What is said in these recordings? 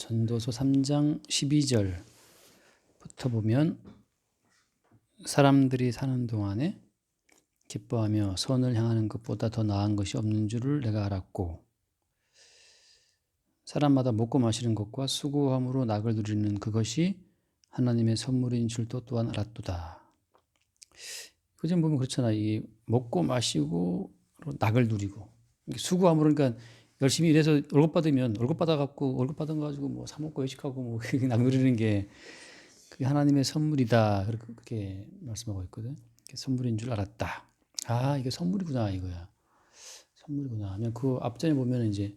전도서 3장 12절부터 보면 사람들이 사는 동안에 기뻐하며 선을 향하는 것보다 더 나은 것이 없는 줄을 내가 알았고 사람마다 먹고 마시는 것과 수고함으로 낙을 누리는 그것이 하나님의 선물인 줄도 또한 알았도다. 그전 보면 그렇잖아. 이 먹고 마시고 낙을 누리고 수고함으로 그러니까 열심히 일해서 월급 받으면 월급 받아갖고 월급 받아가지고 뭐 사 먹고 외식하고 뭐 낙 누리는 게 그게 하나님의 선물이다. 그렇게 말씀하고 있거든. 선물인 줄 알았다. 아, 이게 선물이구나 이거야. 선물이구나 하면 그 앞전에 보면 이제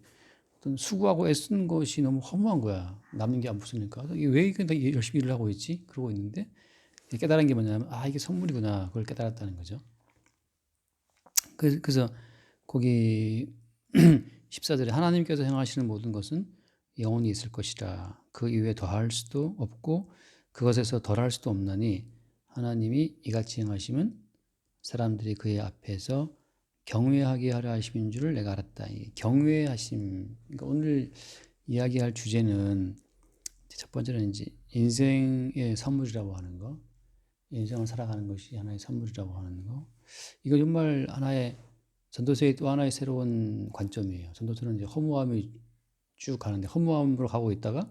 어떤 수고하고 애쓰는 것이 너무 허무한 거야. 남는 게 안 붙으니까. 왜 이렇게 열심히 일을 하고 있지? 그러고 있는데 깨달은 게 뭐냐면 아, 이게 선물이구나. 그걸 깨달았다는 거죠. 그래서 거기 14절에 하나님께서 행하시는 모든 것은 영원히 있을 것이라. 그 이외에 더할 수도 없고 그것에서 덜할 수도 없나니 하나님이 이같이 행하심은 사람들이 그의 앞에서 경외하게 하려 하심인 줄을 내가 알았다. 경외하심. 그러니까 오늘 이야기할 주제는 첫 번째는 이제 인생의 선물이라고 하는 거. 인생을 살아가는 것이 하나의 선물이라고 하는 거. 이거 정말 하나의 전도서의 또 하나의 새로운 관점이에요. 전도서는 이제 허무함이 쭉 가는데 허무함으로 가고 있다가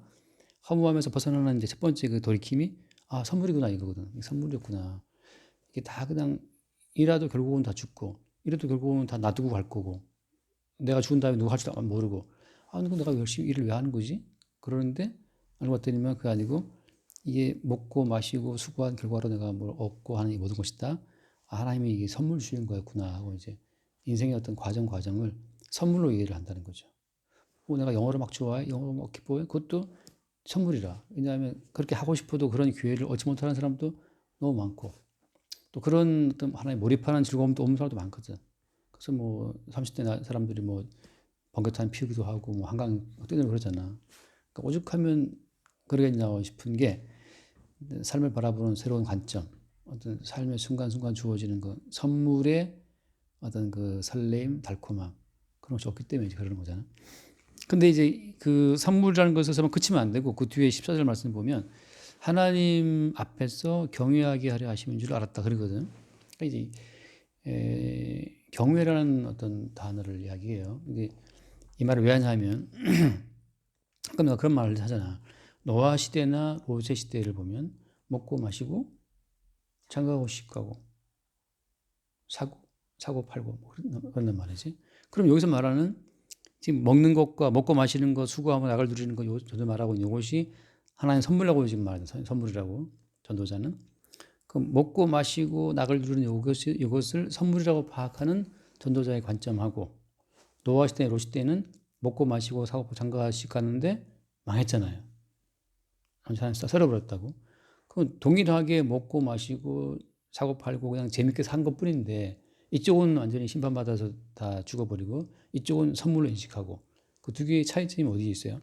허무함에서 벗어나는 이제 첫 번째 그 돌이킴이 아, 선물이구나 이거거든. 선물이었구나. 이게 다 그냥 이라도 결국은 다 죽고 이래도 결국은 다 놔두고 갈 거고 내가 죽은 다음에 누가 할지도 모르고 아, 근데 내가 열심히 일을 왜 하는 거지? 그러는데 알고 봤더니만 그게 아니고 이게 먹고 마시고 수고한 결과로 내가 뭘 얻고 하는 이 모든 것이다. 아, 하나님이 이게 선물 주신 거였구나 하고 이제 인생의 어떤 과정을 선물로 이해를 한다는 거죠. 내가 영어를 막 좋아해, 영어를 막 기뻐해, 그것도 선물이라. 왜냐하면 그렇게 하고 싶어도 그런 기회를 얻지 못하는 사람도 너무 많고 또 그런 어떤 하나에 몰입하는 즐거움도 없는 사람도 많거든. 그래서 뭐 30대 사람들이 뭐 번개탄 피우기도 하고 뭐 한강 뛰는 그러잖아. 그러니까 오죽하면 그러겠냐 싶은 게 삶을 바라보는 새로운 관점, 어떤 삶의 순간순간 주어지는 그 선물의 어떤 그 설레임, 달콤함 그런 것이 없기 때문에 그러는 거잖아. 근데 이제 그 선물이라는 것에서만 그치면 안 되고 그 뒤에 14절 말씀 보면 하나님 앞에서 경외하게 하려 하심인 줄 알았다 그러거든. 그러니까 이제 경외라는 어떤 단어를 이야기해요. 이게 이 말을 왜 하냐면 가끔 내가 그런 말을 하잖아. 노아 시대나 모세 시대를 보면 먹고 마시고 장가가고 시집가고 사고 팔고 뭐 그런단 말이지. 그럼 여기서 말하는 지금 먹는 것과 먹고 마시는 것, 수고하고 낙을 누리는 것, 저도 말하고 있는 이것이 하나님 선물이라고 지금 말하는 선물이라고 전도자는 그 먹고 마시고 낙을 누리는 이것을 선물이라고 파악하는 전도자의 관점하고 노아 시대, 롯 시대는 먹고 마시고 사고 장가씩 갔는데 망했잖아요. 하나님 썰어버렸다고. 그 동일하게 먹고 마시고 사고 팔고 그냥 재밌게 산 것뿐인데 이쪽은 완전히 심판받아서 다 죽어버리고 이쪽은 선물로 인식하고 그 두 개의 차이점이 어디 있어요?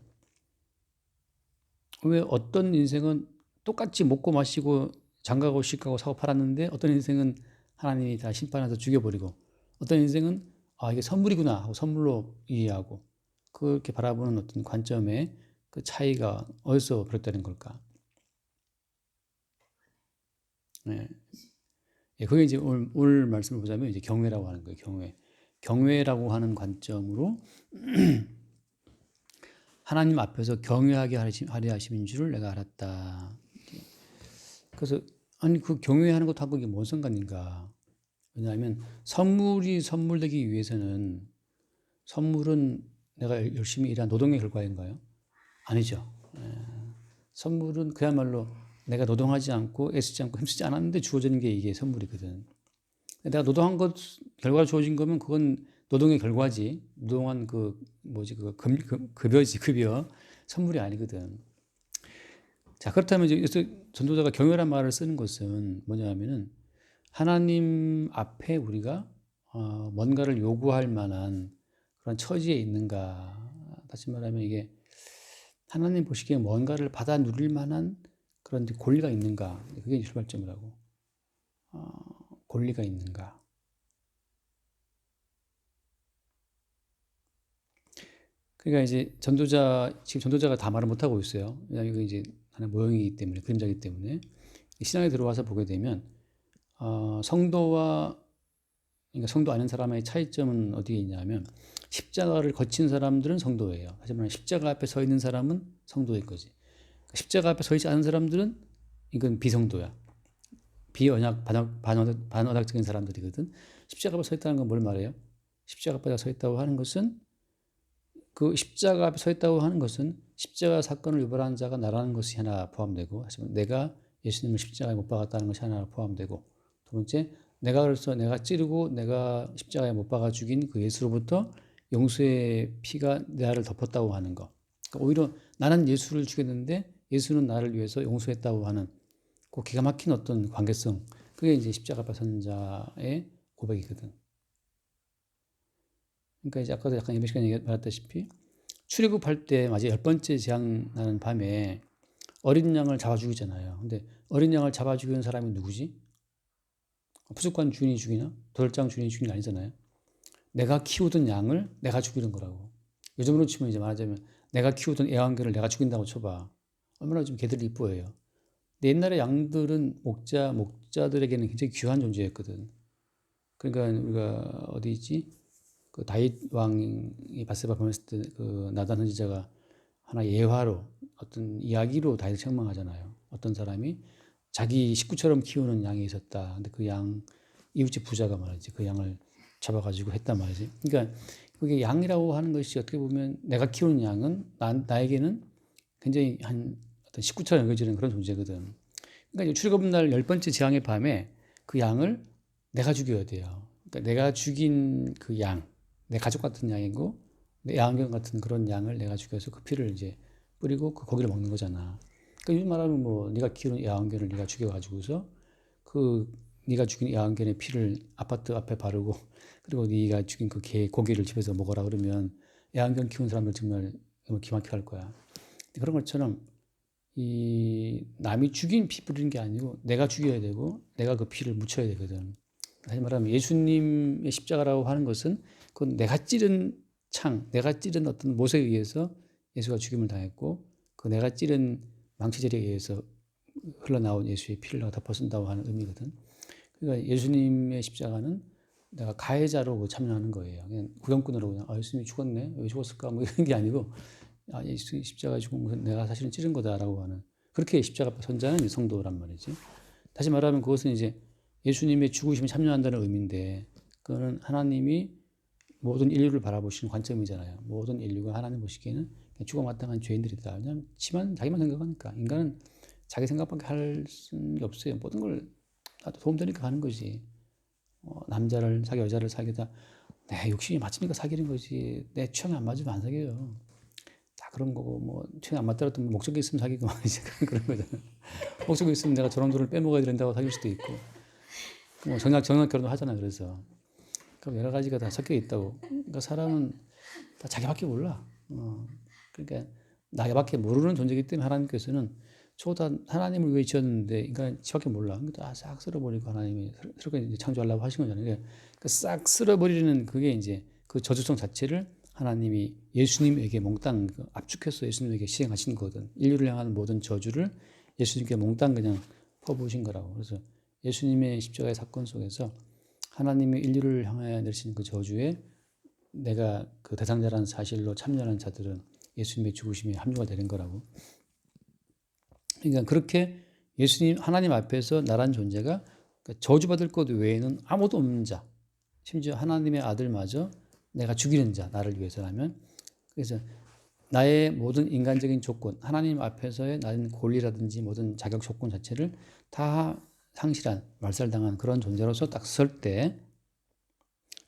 왜 어떤 인생은 똑같이 먹고 마시고 장가고 시가고 사고 팔았는데 어떤 인생은 하나님이 다 심판해서 죽여버리고 어떤 인생은 아 이게 선물이구나 하고 선물로 이해하고 그렇게 바라보는 어떤 관점의 그 차이가 어디서 그랬다는 걸까? 네. 예, 그게 이제 오늘 말씀을 보자면 이제 경외라고 하는 거예요. 경외라고 하는 관점으로 하나님 앞에서 경외하게 하려 하심인 줄을 내가 알았다. 그래서 아니 그 경외하는 것하고 이게 뭔 상관인가? 왜냐하면 선물되기 위해서는 선물은 내가 열심히 일한 노동의 결과인가요? 아니죠. 선물은 그야말로 내가 노동하지 않고 애쓰지 않고 힘쓰지 않았는데 주어지는 게 이게 선물이거든. 내가 노동한 것 결과가 주어진 거면 그건 노동의 결과지. 노동한 그 뭐지 그 급여지 급여 선물이 아니거든. 자 그렇다면 이제 전도자가 경외란 말을 쓰는 것은 뭐냐면은 하나님 앞에 우리가 뭔가를 요구할 만한 그런 처지에 있는가. 다시 말하면 이게 하나님 보시기에 뭔가를 받아 누릴 만한 그런 권리가 있는가. 그게 출발점이라고. 권리가 있는가. 그러니까 이제 지금 전도자가 다 말을 못 하고 있어요. 왜냐하면 이거 이제 하나의 모형이기 때문에, 그림자이기 때문에. 신앙에 들어와서 보게 되면 성도와, 그러니까 성도 아닌 사람의 차이점은 어디에 있냐면, 십자가를 거친 사람들은 성도예요. 하지만 십자가 앞에 서 있는 사람은 성도일 거지. 십자가 앞에 서 있지 않은 사람들은 이건 비성도야. 비언약, 반언약적인 사람들이거든. 십자가 앞에 서 있다는 건 뭘 말해요? 십자가 앞에 서 있다고 하는 것은, 그 십자가 앞에 서 있다고 하는 것은 십자가 사건을 유발한 자가 나라는 것이 하나 포함되고, 하지만 내가 예수님을 십자가에 못 박았다는 것이 하나 포함되고, 두 번째, 내가 찌르고 내가 십자가에 못 박아 죽인 그 예수로부터 용서의 피가 나를 덮었다고 하는 것. 그러니까 오히려 나는 예수를 죽였는데 예수는 나를 위해서 용서했다고 하는 그 기가 막힌 어떤 관계성. 그게 이제 십자가 앞에 서는 자의 고백이거든. 그러니까 이제 아까도 약간 이번 시간에 말했다시피 출애굽할 때 마치 10번째 재앙 나는 밤에 어린 양을 잡아 죽이잖아요. 근데 어린 양을 잡아 죽이는 사람이 누구지? 부족관 주인이 죽이나? 도살장 주인이 죽이는 게 아니잖아요. 내가 키우던 양을 내가 죽이는 거라고. 요즘으로 치면 이제 말하자면 내가 키우던 애완견을 내가 죽인다고 쳐봐. 얼마나 좀 개들이 이뻐해요. 근데 옛날에 양들은 목자들에게는 굉장히 귀한 존재였거든. 그러니까 우리가 어디 있지? 그 다윗 왕이 바세바 보냈을 때 그 나단 선지자가 하나 예화로 어떤 이야기로 다윗을 책망하잖아요. 어떤 사람이 자기 식구처럼 키우는 양이 있었다. 근데 그 양 이웃집 부자가 말이지 그 양을 잡아가지고 했단 말이지. 그러니까 그게 양이라고 하는 것이 어떻게 보면 내가 키우는 양은 나에게는 굉장히 한 어떤 식구처럼 여겨지는 그런 존재거든. 그러니까 출애굽날 10번째 재앙의 밤에 그 양을 내가 죽여야 돼요. 그러니까 내가 죽인 그 양, 내 가족 같은 양이고 내 애완견 같은 그런 양을 내가 죽여서 그 피를 이제 뿌리고 그 고기를 먹는 거잖아. 그러니까 요즘 말하면 뭐 네가 키우는 애완견을 네가 죽여가지고서 그 네가 죽인 애완견의 피를 아파트 앞에 바르고 그리고 네가 죽인 그 개 고기를 집에서 먹어라 그러면 애완견 키우는 사람들 정말 기막혀 할 거야. 그런 것처럼 이 남이 죽인 피 뿌리는 게 아니고 내가 죽여야 되고 내가 그 피를 묻혀야 되거든. 다시 말하면 예수님의 십자가라고 하는 것은 그건 내가 찌른 내가 찌른 어떤 못에 의해서 예수가 죽임을 당했고 그 내가 찌른 망치질에 의해서 흘러나온 예수의 피를 내가 덮어 쓴다고 하는 의미거든. 그러니까 예수님의 십자가는 내가 가해자로 참여하는 거예요. 그냥 구경꾼으로 그냥 예수님이 죽었네. 왜 죽었을까? 뭐 이런 게 아니고 예수 십자가에 죽은 것은 내가 사실은 찌른 거다라고 하는 그렇게 십자가 앞에 선 자는 성도란 말이지. 다시 말하면 그것은 이제 예수님의 죽으심에 참여한다는 의미인데 그거는 하나님이 모든 인류를 바라보시는 관점이잖아요. 모든 인류가 하나님 보시기에는 죽어마땅한 죄인들이다. 왜냐하면 자기만 생각하니까 인간은 자기 생각밖에 할 수는 없어요. 모든 걸 나도 도움되니까 하는 거지. 남자를 사귀어 여자를 사귀다 내 욕심이 맞으니까 사귀는 거지. 내 취향이 안 맞으면 안 사귀어요. 다 그런 거고 뭐 취향이 안 맞더라도 목적이 있으면 사귀고 이제 그런 거잖아. 목적이 있으면 내가 저런 돈을 빼먹어야 된다고 사귈 수도 있고 뭐 정략 결혼도 하잖아. 그래서 그 여러 가지가 다 섞여 있다고. 그러니까 사람은 다 자기밖에 몰라. 그러니까 나밖에 모르는 존재이기 때문에 하나님께서는 다 하나님을 위해 지었는데 인간은 지밖에 몰라. 그러니까 다 싹 쓸어버리고 하나님이 새롭게 창조하려고 하신 거잖아요. 그러니까 싹 쓸어버리는 그게 이제 그 저주성 자체를 하나님이 예수님에게 몽땅 압축해서 예수님에게 시행하신 거거든. 인류를 향하는 모든 저주를 예수님께 몽땅 그냥 퍼부으신 거라고. 그래서 예수님의 십자가의 사건 속에서 하나님의 인류를 향하여 내리신 그 저주에 내가 그 대상자라는 사실로 참여하는 자들은 예수님의 죽으심에 합류가 되는 거라고. 그러니까 그렇게 예수님 하나님 앞에서 나란 존재가 저주받을 것 외에는 아무도 없는 자, 심지어 하나님의 아들마저 내가 죽이는 자, 나를 위해서라면, 그래서 나의 모든 인간적인 조건, 하나님 앞에서의 나는 권리라든지 모든 자격 조건 자체를 다 상실한, 말살당한 그런 존재로서 딱 설 때,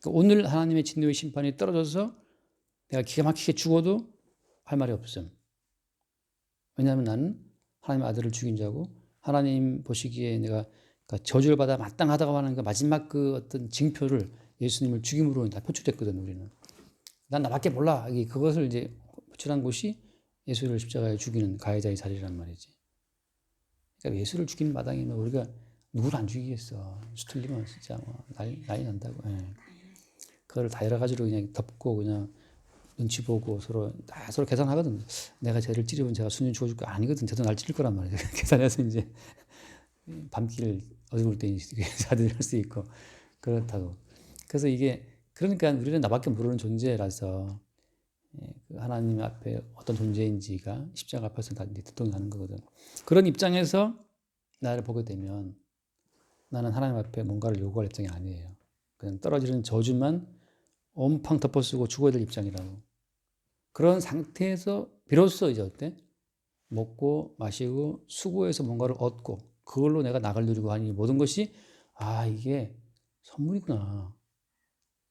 오늘 하나님의 진노의 심판이 떨어져서 내가 기가 막히게 죽어도 할 말이 없음. 왜냐하면 나는 하나님의 아들을 죽인 자고 하나님 보시기에 내가 저주를 받아 마땅하다고 하는 그 마지막 그 어떤 징표를 예수님을 죽임으로 다 표출했거든. 우리는 난 나밖에 몰라. 그것을 이제 표출한 곳이 예수를 십자가에 죽이는 가해자의 자리란 말이지. 그러니까 예수를 죽이는 마당이면 우리가 누구를 안 죽이겠어. 수틀리면 진짜 뭐 난리 난다고. 예. 그걸 다 여러 가지로 그냥 덮고 그냥 눈치 보고 서로 계산하거든. 내가 쟤를 찌르면 제가 순위 주어줄 거 아니거든. 쟤도 날 찌를 거란 말이야. 계산해서 이제 밤길 어두울 때 자들이 할 수 있고 그렇다고. 그래서 이게 그러니까 우리는 나밖에 모르는 존재라서 그 하나님 앞에 어떤 존재인지가 십자가 앞에서 다 대통하는 거거든. 그런 입장에서 나를 보게 되면 나는 하나님 앞에 뭔가를 요구할 입장이 아니에요. 그냥 떨어지는 저주만 온팡 덮어쓰고 죽어야 될 입장이라고. 그런 상태에서 비로소 이제 어때? 먹고 마시고 수고해서 뭔가를 얻고 그걸로 내가 낙을 누리고 하니 모든 것이 이게 선물이구나.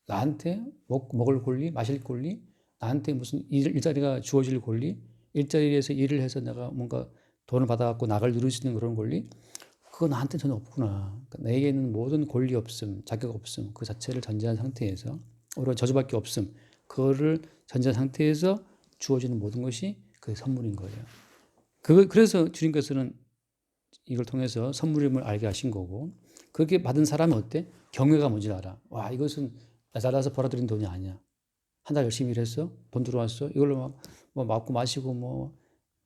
나한테 먹을 권리, 마실 권리, 나한테 무슨 일자리가 주어질 권리, 일자리에서 일을 해서 내가 뭔가 돈을 받아갖고 낙을 누릴 수 있는 그런 권리, 그거 나한테 전혀 없구나. 그러니까 내게는 모든 권리 없음, 자격 없음, 그 자체를 전제한 상태에서, 오히려 저주밖에 없음, 그거를 전제한 상태에서 주어지는 모든 것이 그 선물인 거예요. 그래서 주님께서는 이걸 통해서 선물임을 알게 하신 거고, 그렇게 받은 사람은 어때? 경외가 뭔지 알아. 와, 이것은 나 잘라서 벌어들인 돈이 아니야. 한 달 열심히 일했어? 돈 들어왔어? 이걸로 뭐 먹고 마시고 뭐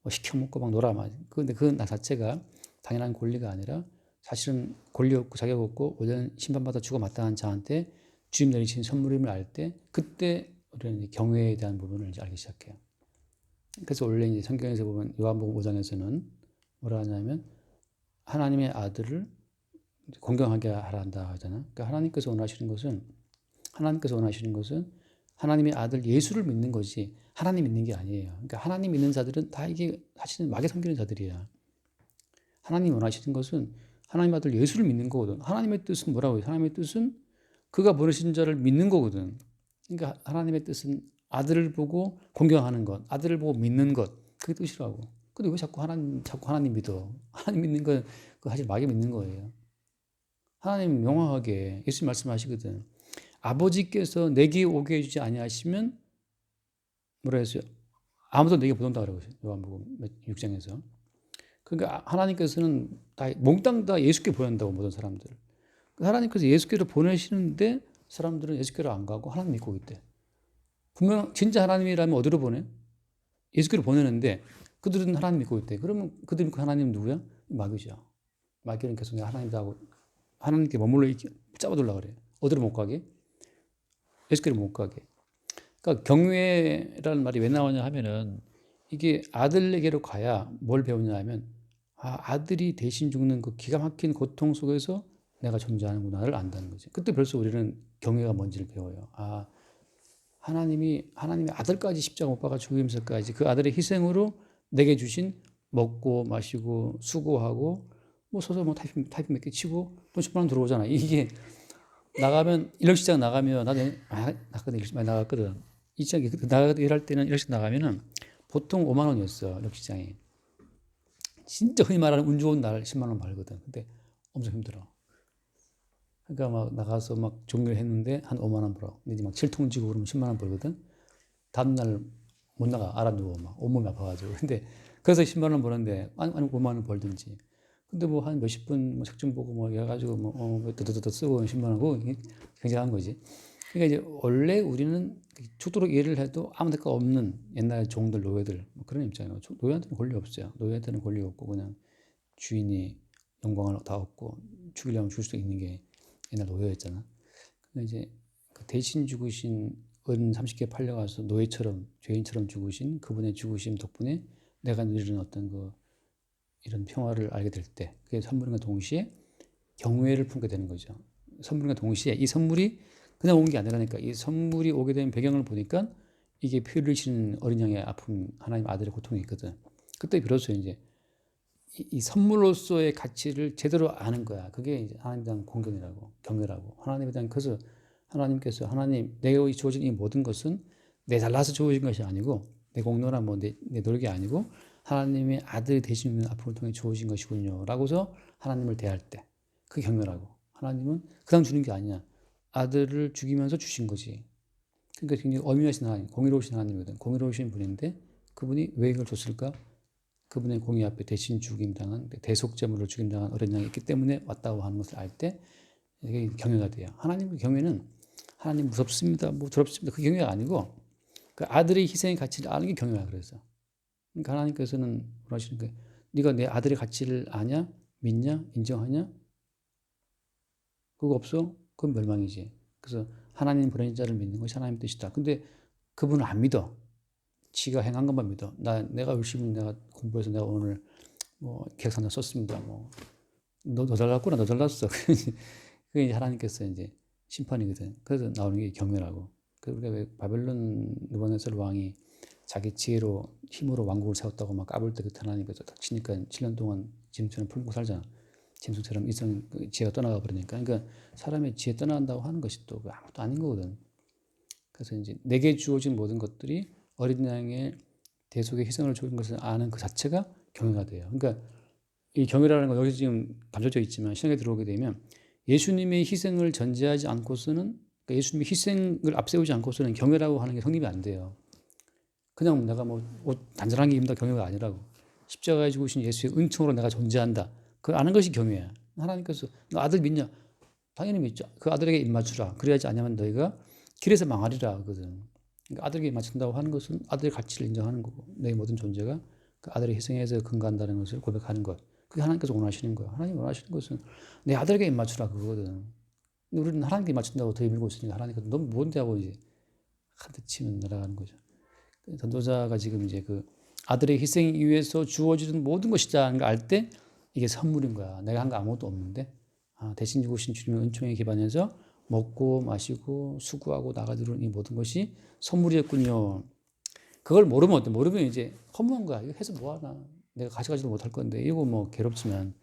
시켜 먹고 막 놀아. 근데 그 나 자체가 당연한 권리가 아니라 사실은 권리 없고 자격 없고 오전 심판받아 죽어 마땅한 자한테 주님 내리신 선물임을 알 때 그때 우리는 경외에 대한 부분을 이제 알기 시작해요. 그래서 원래 이제 성경에서 보면 요한복음 5장에서는 뭐라 하냐면 하나님의 아들을 공경하게 하라 한다 하잖아. 그러니까 하나님께서 원하시는 것은 하나님의 아들 예수를 믿는 것이 하나님 믿는 게 아니에요. 그러니까 하나님 믿는 자들은 다 이게 사실은 마귀 섬기는 자들이야. 하나님 원하시는 것은 하나님 아들 예수를 믿는 거거든. 하나님의 뜻은 뭐라고 해요? 하나님의 뜻은 그가 보내신 자를 믿는 거거든. 그러니까 하나님의 뜻은 아들을 보고 공경하는 것, 아들을 보고 믿는 것, 그게 뜻이라고. 근데 왜 자꾸 하나님 믿어? 하나님 믿는 건 그 사실 마귀 믿는 거예요. 하나님 명확하게 예수님 말씀하시거든. 아버지께서 내게 오게 해주지 아니하시면 뭐라 했어요? 아무도 내게 못 온다 그러고 있어요. 요한복음 6장에서. 그러니까 하나님께서는 다 몽땅 다 예수께 보낸다고 모든 사람들. 하나님께서 예수께로 보내시는데 사람들은 예수께로 안 가고 하나님 믿고 있대. 분명 진짜 하나님이라면 어디로 보내? 예수께로 보내는데 그들은 하나님 믿고 있대. 그러면 그들 믿고 하나님 누구야? 마귀죠. 마귀는 계속 내가 하나님도 하고 하나님께 머물러 잡아둘라 그래. 어디로 못 가게? 예수께로 못 가게. 그러니까 경외라는 말이 왜 나오냐 하면은 이게 아들에게로 가야 뭘 배우냐 하면 아들이 대신 죽는 그 기가 막힌 고통 속에서 내가 존재하는구나를 안다는 거지. 그때 벌써 우리는 경외가 뭔지를 배워요. 하나님의 아들까지 십자가 못 박아 죽이면서까지 그 아들의 희생으로 내게 주신 먹고 마시고 수고하고 뭐 서서 뭐 타이핑 몇 개 치고 돈 10만 원 들어오잖아. 이게 나가면 인력시장 나가면 나도 나거든 많이 나갔거든. 이장에 일할 때는 인력시장 나가면은 보통 5만 원이었어 인력시장이. 진짜 흔히 말하는 운 좋은 날 10만 원 벌거든. 근데 엄청 힘들어. 그러니까 막 나가서 막 종일 했는데 한 5만 원 벌어. 근데 이제 막 7통 지고 그러면 10만 원 벌거든. 다음날 못 나가. 알아 누워 막 온몸이 아파가지고. 근데 그래서 10만 원 버는데 아니 5만 원 벌든지. 근데 뭐 한 몇십 분 뭐 책 좀 보고 뭐 해가지고 뭐 드드드 쓰고 10만 원 하고 굉장한 거지. 그러니까 이제 원래 우리는 죽도록 일을 해도 아무 데가 없는 옛날 종들 노예들 뭐 그런 입장이에요. 노예한테는 권리 없어요. 노예한테는 권리 없고 그냥 주인이 영광을 다 얻고 죽이려면 줄 수 있는 게 옛날 노예였잖아. 근데 이제 그 대신 죽으신 은 30개 팔려가서 노예처럼 죄인처럼 죽으신 그분의 죽으심 덕분에 내가 누리는 어떤 그 이런 평화를 알게 될 때 그게 선물과 동시에 경외를 품게 되는 거죠. 선물과 동시에 이 선물이 그냥 온 게 아니라니까 이 선물이 오게 된 배경을 보니까 이게 피를 흘리시는 어린 양의 아픔 하나님 아들의 고통이 있거든. 그때 비로소 이제 이 선물로서의 가치를 제대로 아는 거야. 그게 이제 하나님에 대한 공경이라고 경외라고. 하나님에 대한 그래서 하나님께서 하나님 내게 주어진 이 모든 것은 내 잘나서 주어진 것이 아니고 내 공로나 뭐 내 노력이 아니고 하나님의 아들 되신 있는 아픔을 통해 주어진 것이군요. 라고서 하나님을 대할 때 그게 경외라고. 하나님은 그냥 주는 게 아니야. 아들을 죽이면서 주신 거지. 그러니까 굉장히 엄연하신 하나님, 공의로우신 하나님이거든. 공의로우신 분인데 그분이 왜 이걸 줬을까? 그분의 공의 앞에 대신 죽임당한 대속제물로 죽임당한 어린 양이 있기 때문에 왔다고 하는 것을 알 때 이게 경외가 돼요. 하나님의 경외는 하나님 무섭습니다, 뭐 두렵습니다. 그 경외가 아니고 그 아들의 희생의 가치를 아는 게 경외야. 그래서 그러니까 하나님께서는 뭐라 하시는 거예요? 네가 내 아들의 가치를 아냐? 믿냐? 인정하냐? 그거 없어? 그건 멸망이지. 그래서 하나님 보내신 자를 믿는 것이 하나님 뜻이다. 근데 그분을 안 믿어. 지가 행한 것만 믿어. 내가 열심히 내가 공부해서 내가 오늘 뭐 계획상자 썼습니다. 뭐 너 잘났구나. 너 잘났어. 그게 이제 하나님께서 이제 심판이거든. 그래서 나오는 게 경멸하고. 그 우리가 왜 바벨론 느부갓네살 왕이 자기 지혜로 힘으로 왕국을 세웠다고 막 까불 때 그때 하나님께서 딱 치니까 7년 동안 짐승처럼 풀고 살잖아. 짐승처럼 이성 지혜가 떠나가 버리니까. 그러니까 사람의 지혜 떠나간다고 하는 것이 또 아무것도 아닌 거거든. 그래서 이제 내게 주어진 모든 것들이 어린 양의 대속의 희생을 주는 것을 아는 그 자체가 경외가 돼요. 그러니까 이 경외라는 건 여기서 지금 감춰져 있지만 신약에 들어오게 되면 예수님의 희생을 전제하지 않고서는 그러니까 예수님의 희생을 앞세우지 않고서는 경외라고 하는 게 성립이 안 돼요. 그냥 내가 뭐 옷 단단한 게 입는다 경외가 아니라고. 십자가에 죽으신 예수의 은총으로 내가 존재한다. 그걸 아는 것이 경외야. 하나님께서 너 아들 믿냐? 당연히 믿죠. 그 아들에게 입 맞추라. 그래야지 아니면 너희가 길에서 망하리라 하거든. 그러니까 아들에게 입 맞춘다고 하는 것은 아들의 가치를 인정하는 거고 너희 모든 존재가 그 아들의 희생에서 근거한다는 것을 고백하는 것. 그게 하나님께서 원하시는 거야. 하나님 원하시는 것은 내 아들에게 입 맞추라 그거거든. 우리는 하나님께 입 맞춘다고 더 밀고 있으니까 하나님께서 너 뭔데 하고 이제 한대 치면 날아가는 거죠. 전도자가 지금 이제 그 아들의 희생 위해서 주어지는 모든 것이다는 걸 알 때 이게 선물인 거야. 내가 한 거 아무것도 없는데 대신 죽으신 주님의 은총에 기반해서 먹고 마시고 수고하고 나가들은 이 모든 것이 선물이었군요. 그걸 모르면 어때? 모르면 이제 허무한 거야. 이거 해서 뭐하나. 내가 가져가지도 못할 건데 이거 뭐 괴롭지만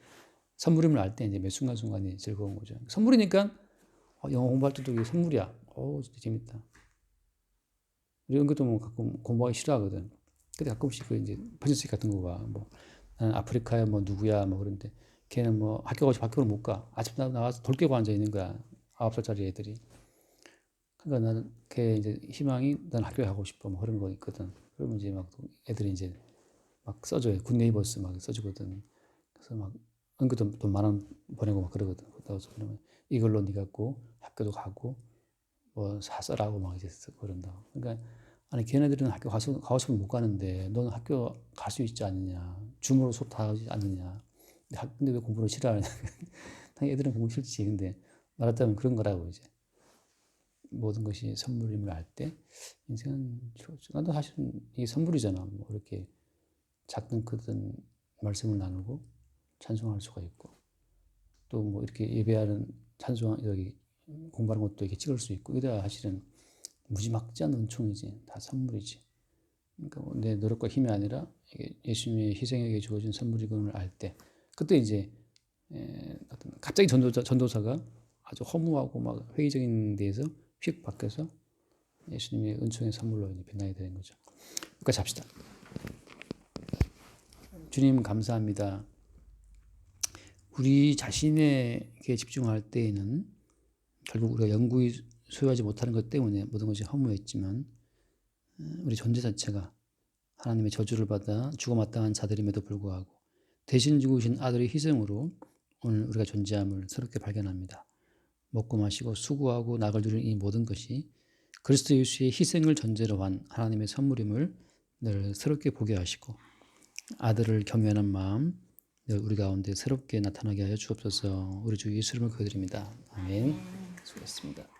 선물임을 알 때 이제 매 순간순간이 즐거운 거죠. 선물이니까 영어 공부할 때도 이게 선물이야. 진짜 재밌다. 이런 것도 뭐 가끔 공부하기 싫어하거든. 근데 가끔씩 그 이제 퍼즐책 같은 거 봐. 뭐 나는 아프리카야 뭐 누구야 뭐 그런데 걔는 뭐 학교 가서 학교를 못 가. 아침에 나와서 돌 깨고 앉아 있는 거야. 9살짜리 애들이. 그러니까 나는 걔 이제 희망이 난 학교에 가고 싶어 뭐 그런 거 있거든. 그러면 이제 막 애들이 이제 막 써줘요. 굿네이버스 막 써주거든. 그래서 막 은근 돈 많은 보내고 막 그러거든. 그러면 이걸로 네가 꼭 학교도 가고 뭐 사서라고 막 이제 쓰고 그런다. 그러니까 아니 걔네들은 학교 가고 싶으면 못 가는데 너는 학교 갈 수 있지 않느냐. 줌으로 수업 다 하지 않느냐. 근데 왜 공부를 싫어하느냐. 당연히 애들은 공부 싫지. 근데 말하자면 그런 거라고 이제. 모든 것이 선물임을 알 때 인생은 좋죠. 나도 사실은 이게 선물이잖아. 뭐 이렇게 작든 크든 말씀을 나누고 찬송할 수가 있고 또 뭐 이렇게 예배하는 찬송 여기 공부하는 것도 이렇게 찍을 수 있고 이래야 사실은 무지막지한 은총이지. 다 선물이지. 그러니까 내 노력과 힘이 아니라 이게 예수님의 희생에게 주어진 선물이군을 알 때 그때 이제 갑자기 전도사가 아주 허무하고 막 회의적인 데에서 휙 바뀌어서 예수님의 은총의 선물로 이제 빛나게 되는 거죠. 여기까지 합시다. 주님 감사합니다. 우리 자신에게 집중할 때에는 결국 우리가 영구히 소유하지 못하는 것 때문에 모든 것이 허무했지만 우리 존재 자체가 하나님의 저주를 받아 죽어마땅한 자들임에도 불구하고 대신 죽으신 아들의 희생으로 오늘 우리가 존재함을 새롭게 발견합니다. 먹고 마시고 수고하고 낙을 누리는 이 모든 것이 그리스도 예수의 희생을 전제로 한 하나님의 선물임을 늘 새롭게 보게 하시고 아들을 경외하는 마음 늘 우리 가운데 새롭게 나타나게 하여 주옵소서. 우리 주 예수 이름을 기도드립니다. 아멘. 수고했습니다.